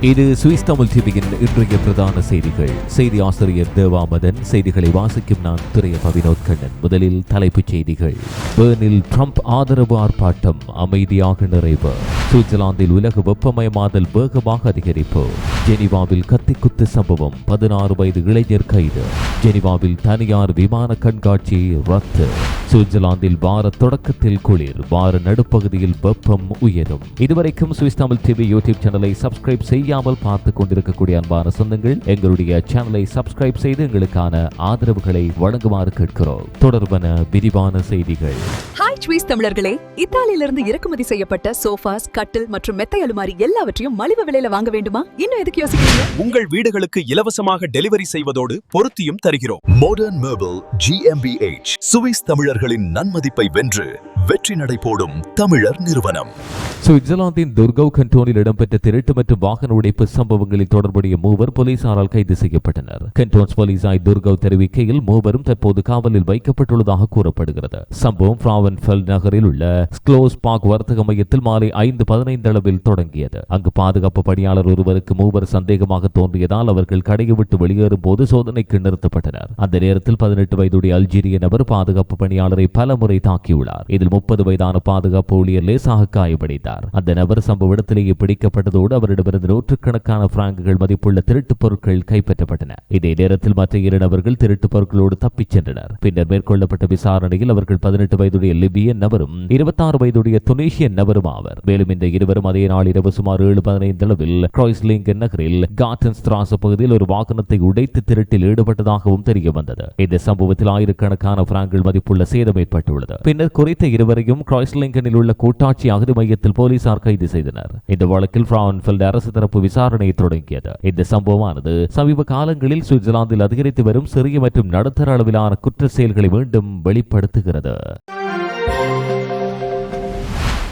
இது சுவிஸ் தமிழ் டிவியின் இன்றைய பிரதான செய்திகள். செய்தி ஆசிரியர் தேவாமதன். செய்திகளை வாசிக்கும் நான் துரைய பவினோத் கண்ணன். முதலில் தலைப்புச் செய்திகள். பெர்னில் ட்ரம்ப் ஆதரவு ஆர்ப்பாட்டம் அமைதியாக நிறைவு. சுவிட்சர்லாந்தில் உலக வெப்பமயமாதல் வேகமாக அதிகரிப்பு. ஜெனிவாவில் கத்திக்குத்து சம்பவம். 16 வயது இளைஞர் கைது. ஜெனிவாவில் தனியார் விமான கண்காட்சி ரத்து. சுவிட்சர்லாந்தில் வார தொடக்கத்தில் குளிர், வார நடுப்பகுதியில் வெப்பம் உயரும். இதுவரைக்கும் சுவிஸ் தமிழ் டிவி யூடியூப் சேனலை சப்ஸ்கிரைப் செய்யாமல் பார்த்துக் கொண்டிருக்கக்கூடிய அன்பான சொந்தங்கள், எங்களுடைய சேனலை சப்ஸ்கிரைப் செய்து எங்களுக்கான ஆதரவுகளை வழங்குமாறு கேட்கிறோம். தொடர்பான விரிவான செய்திகள். ஹாய் சுவிஸ் தமிழர்களே, இத்தாலியிலிருந்து இறக்குமதி செய்யப்பட்ட சோஃபாஸ், கட்டில் மற்றும் மெத்தை அலுமாரி எல்லாவற்றையும் மலிவு விலையில வாங்க வேண்டுமா? இன்னும் எதுக்கு யோசிக்கிறீங்க? உங்கள் வீடுகளுக்கு இலவசமாக டெலிவரி செய்வதோடு பொருத்தியும் தருகிறோம். மாடர்ன் மெர்பிள் GmbH, சுவிஸ் தமிழர்களின் நன்மதிப்பை வென்று வெற்றி நடை போடும் தமிழர் நிறுவனம். சுவிட்சர்லாந்தின் துர்கவ் கண்டோனில் இடம்பெற்ற திருட்டு மற்றும் வாகன உடைப்பு சம்பவங்களில் தொடர்புடைய மூவர் போலீசாரால் கைது செய்யப்பட்டனர். கண்டோன்ஸ் போலீசாய் துர்கவ் தெரிவிக்கையில் மூவரும் தற்போது காவலில் வைக்கப்பட்டுள்ளதாக கூறப்படுகிறது. சம்பவம் ஃப்ராவன்ஃபெல்ட் நகரில் உள்ள ஸ்க்ளோஸ் பார்க் வர்த்தக மையத்தில் மாலை 5:15 அளவில் தொடங்கியது. அங்கு பாதுகாப்பு பணியாளர் ஒருவருக்கு மூவர் சந்தேகமாக தோன்றியதால் அவர்கள் கடையை விட்டு வெளியேறும் போது சோதனைக்கு நிறுத்தப்பட்டனர். அந்த நேரத்தில் 18 வயதுடைய அல்ஜீரிய நபர் பாதுகாப்பு பணியாளரை பல முறை தாக்கியுள்ளார். இதில் 30 வயதான பாதுகாப்பு ஊழியர் லேசாக காயமடைந்தார். அந்த நபர் சம்பவ இடத்திலேயே பிடிக்கப்பட்டதோடு அவரிடமிருந்து நூற்றுக்கணக்கான பிராங்குகள் மதிப்புள்ள திருட்டு பொருட்கள் கைப்பற்றப்பட்டன. இதே நேரத்தில் மற்ற 2 நபர்கள் திருட்டு பொருட்களோடு தப்பிச் சென்றனர். பின்னர் மேற்கொள்ளப்பட்ட விசாரணையில் அவர்கள் 18 வயதுடைய லிபியன் நபரும் 26 வயதுடைய துனேஷியன் நபரும் ஆவர். மேலும் இந்த இருவரும் அதே நாள் இரவு சுமார் 7:15 அளவில் கிராய்ஸ்லிங்கன் நகரில் கார்டன் ஸ்ட்ராஸ் பகுதியில் ஒரு வாகனத்தை உடைத்து திருட்டில் ஈடுபட்டதாகவும் தெரிய வந்தது. இந்த சம்பவத்தில் ஆயிரக்கணக்கான பிராங்குகள் மதிப்புள்ள சேதம் ஏற்பட்டுள்ளது. பின்னர் குறித்த இருவரையும் கிராய்ஸ்லிங்கனில் உள்ள கூட்டாட்சி அகதி மையத்தில் போலீசார் கைது செய்தனர். இந்த வழக்கில் ஃப்ராவன்ஃபெல்ட் அரசு தரப்பு விசாரணையை தொடங்கியது. இந்த சம்பவமானது சமீப காலங்களில் சுவிட்சர்லாந்தில் அதிகரித்து வரும் சிறிய மற்றும் நடுத்தர அளவிலான குற்ற செயல்களை மீண்டும் வெளிப்படுத்துகிறது.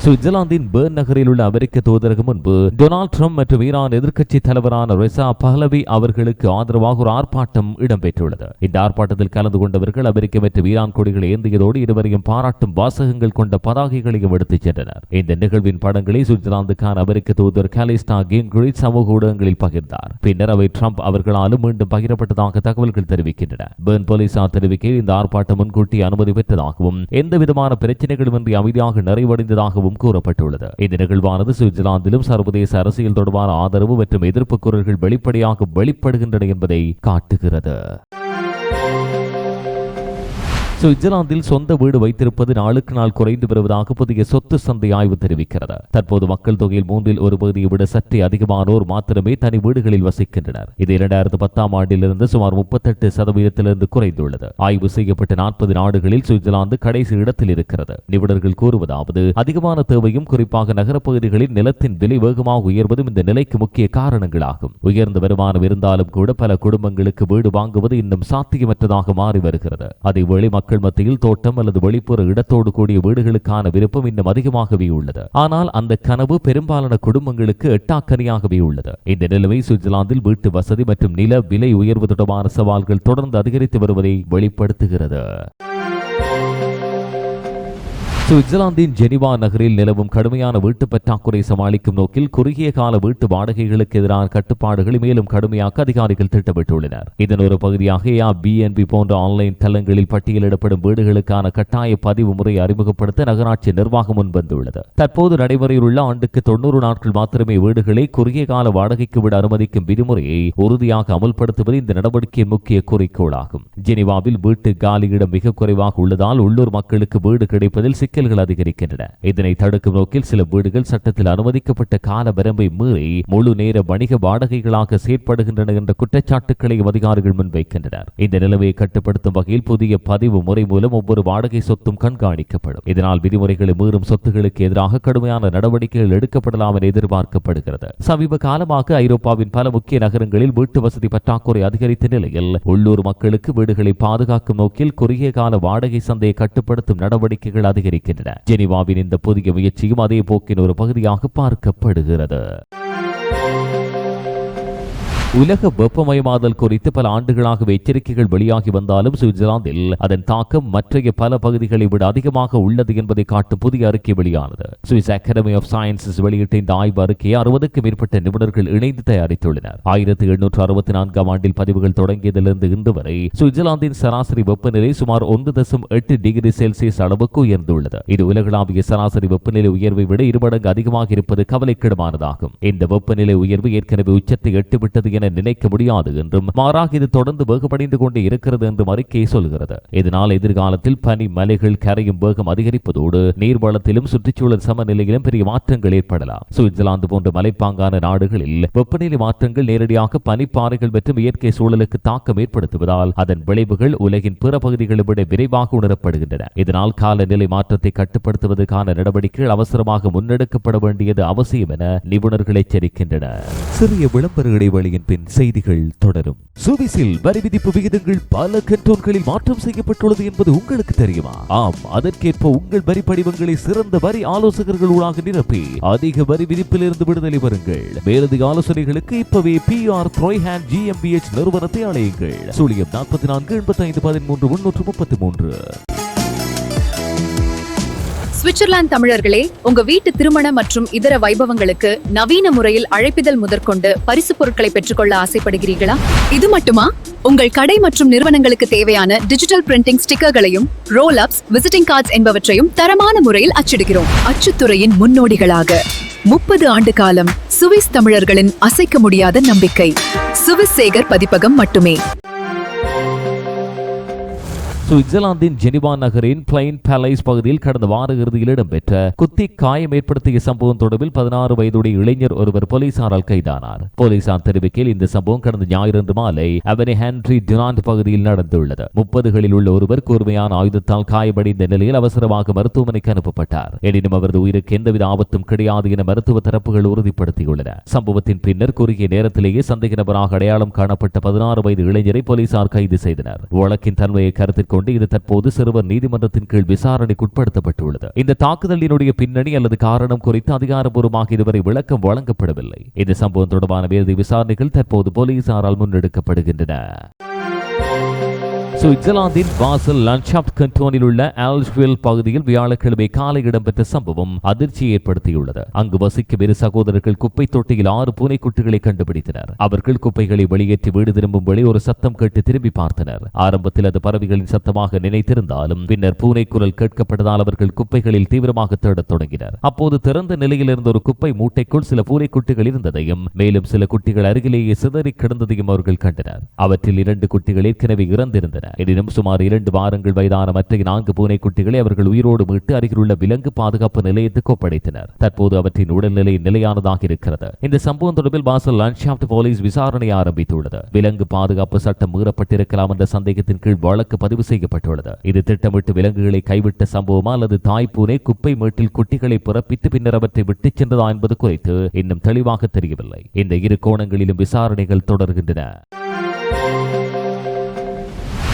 சுவிட்சர்லாந்தின் பெர்ன் நகரில் உள்ள அமெரிக்க தூதரகம் முன்பு டொனால்ட் ட்ரம்ப் மற்றும் ஈரான் எதிர்க்கட்சி தலைவரான ரெசா பஹ்லவி அவர்களுக்கு ஆதரவாக ஒரு ஆர்ப்பாட்டம் இடம்பெற்றுள்ளது. இந்த ஆர்ப்பாட்டத்தில் கலந்து கொண்டவர்கள் அமெரிக்க மற்றும் ஈரான் கொடிகளை ஏந்தியதோடு இருவரையும் பாராட்டும் வாசகங்கள் கொண்ட பதாகைகளையும் எடுத்துச் சென்றனர். இந்த நிகழ்வின் படங்களை சுவிட்சர்லாந்துக்கான அமெரிக்க தூதர் காலிஸ்டா கிங்ரிச் சமூக ஊடகங்களில் பகிர்ந்தார். பின்னர் அவை ட்ரம்ப் அவர்களாலும் மீண்டும் பகிரப்பட்டதாக தகவல்கள் தெரிவிக்கின்றன. பெர்ன் போலீசார் தெரிவிக்கையில் இந்த ஆர்ப்பாட்டம் முன்கூட்டி அனுமதி பெற்றதாகவும் எந்தவிதமான பிரச்சனைகளுமின்றி அமைதியாக நிறைவடைந்ததாகவும் கூறப்பட்டுள்ளது. இந்த நிகழ்வானது சுவிட்சர்லாந்திலும் சர்வதேச அரசியல் தொடர்பான ஆதரவு மற்றும் எதிர்ப்பு குரல்கள் வெளிப்படையாக வெளிப்படுகின்றன என்பதை காட்டுகிறது. சுவிட்சர்லாந்தில் சொந்த வீடு வைத்திருப்பது நாளுக்கு நாள் குறைந்து வருவதாக புதிய சொத்து சந்தை ஆய்வு தெரிவிக்கிறது. தற்போது மக்கள் தொகையில் 1/3 பகுதியை விட சற்றே அதிகமானோர் மாத்திரமே தனி வீடுகளில் வசிக்கின்றனர். இது 2010ஆம் ஆண்டிலிருந்து சுமார் 38% குறைந்துள்ளது. ஆய்வு செய்யப்பட்ட 40 நாடுகளில் சுவிட்சர்லாந்து கடைசி இடத்தில் இருக்கிறது. நிபுணர்கள் கூறுவதாவது, அதிகமான தேவையும் குறிப்பாக நகரப்பகுதிகளில் நிலத்தின் விலை வேகமாக உயர்வதும் இந்த நிலைக்கு முக்கிய காரணங்களாகும். உயர்ந்த வருமானம் இருந்தாலும் கூட பல குடும்பங்களுக்கு வீடு வாங்குவது இன்னும் சாத்தியமற்றதாக மாறி வருகிறது. அதேவேளை மக்கள் மத்தியில் தோட்டம் அல்லது வெளிப்புற இடத்தோடு கூடிய வீடுகளுக்கான விருப்பம் இன்னும் அதிகமாகவே உள்ளது. ஆனால் அந்த கனவு பெரும்பாலான குடும்பங்களுக்கு எட்டாக்கனியாகவே உள்ளது. இந்த நிலைமை சுவிட்சர்லாந்தில் வீட்டு வசதி மற்றும் நில விலை உயர்வு தொடர்பான சவால்கள் தொடர்ந்து அதிகரித்து வருவதை வெளிப்படுத்துகிறது. சுவிட்சர்லாந்தின் ஜெனிவா நகரில் நிலவும் கடுமையான வீட்டு பற்றாக்குறை சமாளிக்கும் நோக்கில் குறுகிய கால வீட்டு வாடகைகளுக்கு எதிரான கட்டுப்பாடுகளை மேலும் கடுமையாக்க அதிகாரிகள் திட்டமிட்டுள்ளனர். இதன் ஒரு பகுதியாக Airbnb போன்ற ஆன்லைன் தளங்களில் பட்டியலிடப்படும் வீடுகளுக்கான கட்டாய பதிவு முறையை அறிமுகப்படுத்த நகராட்சி நிர்வாகம் முன்வந்துள்ளது. தற்போது நடைமுறையில் உள்ள ஆண்டுக்கு 90 நாட்கள் மாத்திரமே வீடுகளை குறுகிய கால வாடகைக்கு விட அனுமதிக்கும் விதிமுறையை உறுதியாக அமல்படுத்துவது இந்த நடவடிக்கையின் முக்கிய குறிக்கோளாகும். ஜெனிவாவில் வீட்டு காலியிடம் மிக குறைவாக உள்ளதால் உள்ளூர் மக்களுக்கு வீடு கிடைப்பதில் சிக்கல்கள் அதிகரிக்கின்றன. இதனை தடுக்கும் நோக்கில் சில வீடுகள் சட்டத்தில் அனுமதிக்கப்பட்ட கால வரம்பை மீறி முழு நேர வணிக வாடகைகளாக செயற்படுகின்றன என்ற குற்றச்சாட்டுக்களை அதிகாரிகள் முன்வைக்கின்றனர். இந்த நிலைமையை கட்டுப்படுத்தும் வகையில் புதிய பதிவு முறை மூலம் ஒவ்வொரு வாடகை சொத்தும் கண்காணிக்கப்படும். இதனால் விதிமுறைகளை மீறும் சொத்துகளுக்கு எதிராக கடுமையான நடவடிக்கைகள் எடுக்கப்படலாம் என எதிர்பார்க்கப்படுகிறது. சமீப காலமாக ஐரோப்பாவின் பல முக்கிய நகரங்களில் வீட்டு வசதி பற்றாக்குறை அதிகரித்த நிலையில் உள்ளூர் மக்களுக்கு வீடுகளை பாதுகாக்கும் நோக்கில் குறுகிய கால வாடகை சந்தையை கட்டுப்படுத்தும் நடவடிக்கைகள் அதிகரிக்கின்றன. ஜெனிவாவின் இந்த புதிய முயற்சியும் அதே போக்கின் ஒரு பகுதியாக பார்க்கப்படுகிறது. உலக வெப்பமயமாதல் குறித்து பல ஆண்டுகளாகவே எச்சரிக்கைகள் வெளியாகி வந்தாலும் சுவிட்சர்லாந்தில் அதன் தாக்கம் மற்றைய பல பகுதிகளை விட அதிகமாக உள்ளது என்பதை காட்டும் புதிய அறிக்கை வெளியானது. சுவிஸ் அகாடமி ஆஃப் சயின்சஸ் வெளியிட்ட இந்த ஆய்வு அறிக்கையை 60க்கும் மேற்பட்ட நிபுணர்கள் இணைந்து தயாரித்துள்ளனர். 1864 ஆண்டில் பதிவுகள் தொடங்கியதிலிருந்து இன்று வரை சுவிட்சர்லாந்தின் சராசரி வெப்பநிலை சுமார் 1.8 டிகிரி செல்சியஸ் அளவுக்கு உயர்ந்துள்ளது. இது உலகளாவிய சராசரி வெப்பநிலை உயர்வை விட 2 மடங்கு அதிகமாக இருப்பது கவலைக்கிடமானதாகும். இந்த வெப்பநிலை உயர்வு ஏற்கனவே உச்சத்தை எட்டுவிட்டது என நினைக்க முடியாது என்றும் மாறாக இது தொடர்ந்து வேகமடைந்து கொண்டே இருக்கிறது என்றும் அறிக்கை சொல்கிறது. இதனால் எதிர்காலத்தில் பனி மலைகள் கரையும் வேகம் அதிகரிப்பதோடு நீர்வளத்திலும் சுற்றுச்சூழல் சமநிலையிலும் பெரிய மாற்றங்கள் ஏற்படலாம். சுவிட்சர்லாந்து போன்ற மலைப்பாங்கான நாடுகளில் வெப்பநிலை மாற்றங்கள் நேரடியாக பனிப்பாறைகள் மற்றும் இயற்கை சூழலுக்கு தாக்கம் ஏற்படுத்துவதால் அதன் விளைவுகள் உலகின் பிற பகுதிகளை விட விரைவாக உணரப்படுகின்றன. இதனால் காலநிலை மாற்றத்தை கட்டுப்படுத்துவதற்கான நடவடிக்கைகள் அவசரமாக முன்னெடுக்கப்பட வேண்டியது அவசியம் என நிபுணர்கள் எச்சரிக்கின்றனர். சிறிய விளம்பர இடைவெளியின் பின் செய்திகள் தொடரும். சுவிஸில் வரி விதிப்பு விகிதங்கள் பல கண்டோன்களில் மாற்றம் செய்யப்பட்டுள்ளது என்பது உங்களுக்கு தெரியுமா? ஆம், அதற்கேற்ப உங்கள் வரி படிவங்களை சிறந்த வரி ஆலோசகர்கள் ஊடாக நிரப்பி அதிக வரி விதிப்பிலிருந்து விடுதலை பெறுங்கள். மேலதிக ஆலோசனைகளுக்கு இப்பவே PR த்ரோய்ஹேண்ட் GmbH நிறுவனத்தை அழையுங்கள். 44 85 13 333. சுவிட்சர்லாந்து தமிழர்களே, உங்க வீட்டு திருமண மற்றும் இதர வைபவங்களுக்கு நவீன முறையில் அழைப்பிதழ் முதற்கொண்டு பரிசு பொருட்களை பெற்றுக்கொள்ள ஆசைப்படுகிறீர்களா? இது மட்டுமா? உங்கள் கடை மற்றும் நிறுவனங்களுக்கு தேவையான டிஜிட்டல் பிரிண்டிங் ஸ்டிக்கர்களையும் ரோல் அப்ஸ், விசிட்டிங் கார்ட்ஸ் என்பவற்றையும் தரமான முறையில் அச்சிடுகிறோம். அச்சுத்துறையின் முன்னோடிகளாக 30 ஆண்டு காலம் சுவிஸ் தமிழர்களின் அசைக்க முடியாத நம்பிக்கை. சுவிஸ் சேகர் பதிப்பகம் மட்டுமே. சுவிட்சர்லாந்தின் ஜெனிவா நகரின் பிளைன் பேலஸ் பகுதியில் கடந்த வார இறுதியில் இடம்பெற்ற குத்தி காயம் ஏற்படுத்திய சம்பவம் தொடர்பில் 16 வயதுடைய இளைஞர் ஒருவர் போலீசாரால் கைதானார். போலீசார் தெரிவிக்கையில் இந்த சம்பவம் கடந்த ஞாயிறன்று மாலை அவனி ஹென்ரி டுனாண்ட் பகுதியில் நடந்துள்ளது. 30களில் உள்ள ஒருவர் கூர்மையான ஆயுதத்தால் காயமடைந்த நிலையில் அவசரமாக மருத்துவமனைக்கு அனுப்பப்பட்டார். எனினும் அவரது உயிருக்கு எந்தவித ஆபத்தும் கிடையாது என மருத்துவ தரப்புகள் உறுதிப்படுத்தியுள்ளன. சம்பவத்தின் பின்னர் குறுகிய நேரத்திலேயே சந்தேக நபராக அடையாளம் காணப்பட்ட 16 வயது இளைஞரை போலீசார் கைது செய்தனர். வழக்கின் தன்மையை கருத்தில் இது தற்போது சிறுவர் நீதிமன்றத்தின் கீழ் விசாரணைக்கு உட்படுத்தப்பட்டுள்ளது. இந்த தாக்குதலினுடைய பின்னணி அல்லது காரணம் குறித்து அதிகாரப்பூர்வமாக இதுவரை விளக்கம் வழங்கப்படவில்லை. இந்த சம்பவம் தொடர்பான வேறு விசாரணைகள் தற்போது போலீசாரால் முன்னெடுக்கப்படுகின்றன. சுவிட்சர்லாந்தின் பாசல் லாண்ட்ஷாஃப்ட் கண்டோனில் உள்ள ஆல்ஸ்வில் பகுதியில் வியாழக்கிழமை காலை இடம்பெற்ற சம்பவம் அதிர்ச்சியை ஏற்படுத்தியுள்ளது. அங்கு வசிக்கும் இரு சகோதரர்கள் குப்பை தொட்டியில் 6 பூனைக்குட்டிகளை கண்டுபிடித்தனர். அவர்கள் குப்பைகளை வெளியேற்றி வீடு திரும்பும் வழி ஒரு சத்தம் கேட்டு திரும்பி பார்த்தனர். ஆரம்பத்தில் அது பறவைகளின் சத்தமாக நினைத்திருந்தாலும் பின்னர் பூனை குரல் கேட்கப்பட்டதால் அவர்கள் குப்பைகளில் தீவிரமாக தேடத் தொடங்கினர். அப்போது திறந்த நிலையில் இருந்த ஒரு குப்பை மூட்டைக்குள் சில பூனைக்குட்டிகள் இருந்ததையும் மேலும் சில குட்டிகள் அருகிலேயே சிதறி கிடந்ததையும் அவர்கள் கண்டனர். அவற்றில் 2 குட்டிகள் ஏற்கனவே இறந்திருந்தன. எனினும் சுமார் 2 வாரங்கள் வயதான மற்ற 4 பூனைக்குட்டிகளை அவர்கள் உயிரோடு மீட்டு அருகிலுள்ள விலங்கு பாதுகாப்பு நிலையத்துக்கு ஒப்படைத்தனர். தற்போது அவற்றின் உடல்நிலை நிலையானதாக இருக்கிறது. இந்த சம்பவம் தொடர்பில் பாசல் லாண்ட்ஷாஃப்ட் போலீஸ் விசாரணை ஆரம்பித்துள்ளது. விலங்கு பாதுகாப்பு சட்டம் மீறப்பட்டிருக்கலாம் என்ற சந்தேகத்தின் கீழ் வழக்கு பதிவு செய்யப்பட்டுள்ளது. இது திட்டமிட்டு விலங்குகளை கைவிட்ட சம்பவமா அல்லது தாய் பூனை குப்பை மேட்டில் குட்டிகளை பிறப்பித்து பின்னர் அவற்றை விட்டுச் சென்றதா என்பது குறித்து இன்னும் தெளிவாக தெரியவில்லை. இந்த இரு கோணங்களிலும் விசாரணைகள் தொடர்கின்றன.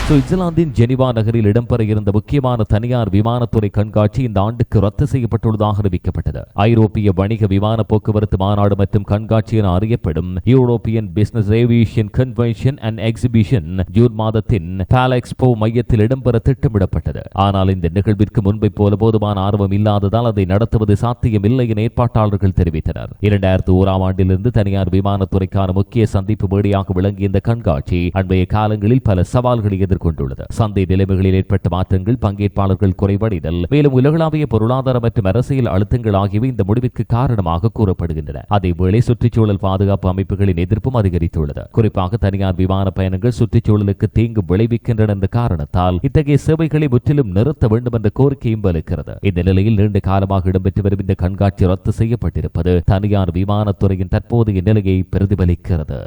சுவிட்சர்லாந்தின் ஜெனிவா நகரில் இடம்பெற இருந்த முக்கியமான தனியார் விமானத்துறை கண்காட்சி இந்த ஆண்டுக்கு ரத்து செய்யப்பட்டுள்ளதாக அறிவிக்கப்பட்டது. ஐரோப்பிய வணிக விமான போக்குவரத்து மாநாடு மற்றும் கண்காட்சி என அறியப்படும் European business aviation convention and exhibition June மாதத்தின் பாலெக்ஸ்போ மையத்தில் இடம்பெற திட்டமிடப்பட்டது. ஆனால் இந்த நிகழ்விற்கு முன்பை போல போதுமான ஆர்வம் இல்லாததால் அதை நடத்துவது சாத்தியமில்லை என ஏற்பாட்டாளர்கள் தெரிவித்தனர். 2001 ஆண்டிலிருந்து தனியார் விமானத்துறைக்கான முக்கிய சந்திப்பு மேடையாக விளங்கிய இந்த கண்காட்சி அண்மைய காலங்களில் பல சவால்களை கொண்டுள்ளது. சந்தை நிலைமைகளில் ஏற்பட்ட மாற்றங்கள், பங்கேற்பாளர்கள் குறைவடைதல், மேலும் உலகளாவிய பொருளாதார மற்றும் அரசியல் அழுத்தங்கள் ஆகியவை இந்த முடிவிற்கு காரணமாக கூறப்படுகின்றன. அதேவேளை சுற்றுச்சூழல் பாதுகாப்பு அமைப்புகளின் எதிர்ப்பும் அதிகரித்துள்ளது. குறிப்பாக தனியார் விமான பயணங்கள் சுற்றுச்சூழலுக்கு தீங்கு விளைவிக்கின்றன என்ற காரணத்தால் இத்தகைய சேவைகளை முற்றிலும் நிறுத்த வேண்டும் என்ற கோரிக்கையும் வலுக்கிறது. இந்த நிலையில் நீண்ட காலமாக இடம்பெற்று வரும் இந்த கண்காட்சி ரத்து செய்யப்பட்டிருப்பது தனியார் விமானத்துறையின் தற்போதைய நிலையை பிரதிபலிக்கிறது.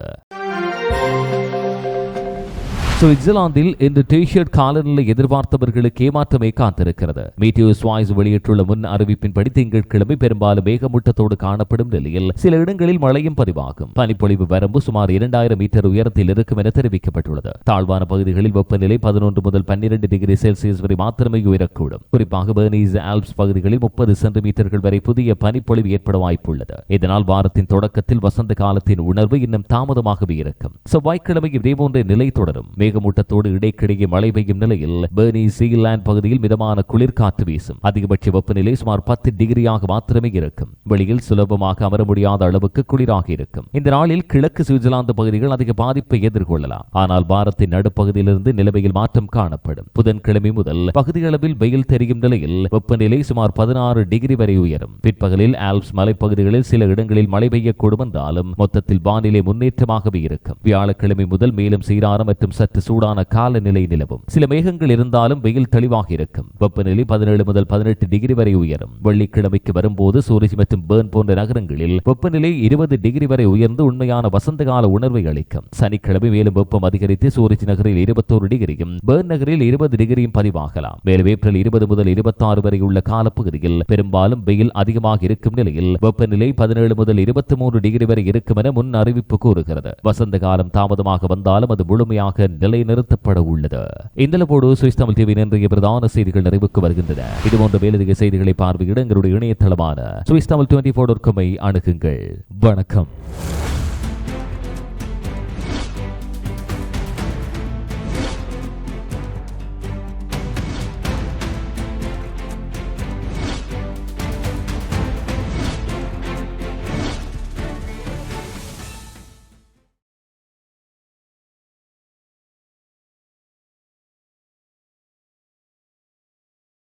சுவிட்சர்லாந்தில் இன்று டி-ஷர்ட் காலநிலை எதிர்பார்த்தவர்களுக்கு ஏமாற்றமே காத்திருக்கிறது. மீட்டியோஸ் வாய்ஸ் வெளியிட்டுள்ள முன் அறிவிப்பின்படி திங்கட்கிழமை பெரும்பாலும் மேகமூட்டத்தோடு காணப்படும் நிலையில் சில இடங்களில் மழையும் பதிவாகும். பனிப்பொழிவு வரம்பு சுமார் 2000 மீட்டர் உயரத்தில் இருக்கும் என தெரிவிக்கப்பட்டுள்ளது. தாழ்வான பகுதிகளில் வெப்பநிலை 11 முதல் 12 டிகிரி செல்சியஸ் வரை மாத்திரமே உயரக்கூடும். குறிப்பாக பெர்னீஸ் ஆல்ப்ஸ் பகுதிகளில் 30 சென்டிமீட்டர்கள் வரை புதிய பனிப்பொழிவு ஏற்பட வாய்ப்புள்ளது. இதனால் வாரத்தின் தொடக்கத்தில் வசந்த காலத்தின் உணர்வு இன்னும் தாமதமாகவே இருக்கும். செவ்வாய்க்கிழமை இதேபோன்ற நிலை தொடரும். மேகமூட்டத்தோடு இடைக்கிடையே மழை பெய்யும் நிலையில் பெர்னீஸ் சீலாந்து பகுதியில் மிதமான குளிர்காற்று வீசும். அதிகபட்ச வெப்பநிலை சுமார் 10 டிகிரியாக மாத்திரமே இருக்கும். வெளியில் சுலபமாக அமர முடியாத அளவுக்கு குளிராக இருக்கும். இந்த நாளில் கிழக்கு சுவிட்சர்லாந்து பகுதிகள் அதிக பாதிப்பை எதிர்கொள்ளலாம். ஆனால் வாரத்தின் நடுப்பகுதியிலிருந்து நிலைமையில் மாற்றம் காணப்படும். புதன்கிழமை முதல் பகுதியளவில் வெயில் தெரியும் நிலையில் வெப்பநிலை சுமார் 16 டிகிரி வரை உயரும். பிற்பகலில் ஆல்ப்ஸ் மலைப்பகுதிகளில் சில இடங்களில் மழை பெய்யக்கூடும் என்றாலும் மொத்தத்தில் வானிலை முன்னேற்றமாகவே இருக்கும். வியாழக்கிழமை முதல் மேலும் சீரான மற்றும் சற்று சூடான காலநிலை நிலவும். சில மேகங்கள் இருந்தாலும் வெயில் தெளிவாக இருக்கும். வெப்பநிலை 17 முதல் 18 டிகிரி வரை உயரும். வெள்ளிக்கிழமைக்கு வரும்போது சூரிச் மற்றும் பெர்ன் போன்ற நகரங்களில் வெப்பநிலை 20 டிகிரி வரை உயர்ந்து உண்மையான வசந்த கால உணர்வை அளிக்கும். சனிக்கிழமை மேலும் வெப்பம் அதிகரித்து சூரிச் நகரில் 21 டிகிரியும் பெர்ன் நகரில் 20 டிகிரியும் பதிவாகலாம். மேலும் ஏப்ரல் 20 முதல் 26 வரை உள்ள காலப்பகுதியில் பெரும்பாலும் வெயில் அதிகமாக இருக்கும் நிலையில் வெப்பநிலை 17 முதல் 23 டிகிரி வரை இருக்கும் என முன் அறிவிப்பு கூறுகிறது. வசந்த காலம் தாமதமாக வந்தாலும் அது முழுமையாக நிலைநிறுத்தப்பட உள்ளது. இந்த சுவிஸ் தமிழ் டிவியின் இன்றைய பிரதான செய்திகள் நிறைவுக்கு வருகின்றன. இதுபோன்ற மேலதிக செய்திகளை பார்வையிட எங்களுடைய இணையதளமான swissthamil24.com அணுகுங்கள். வணக்கம்.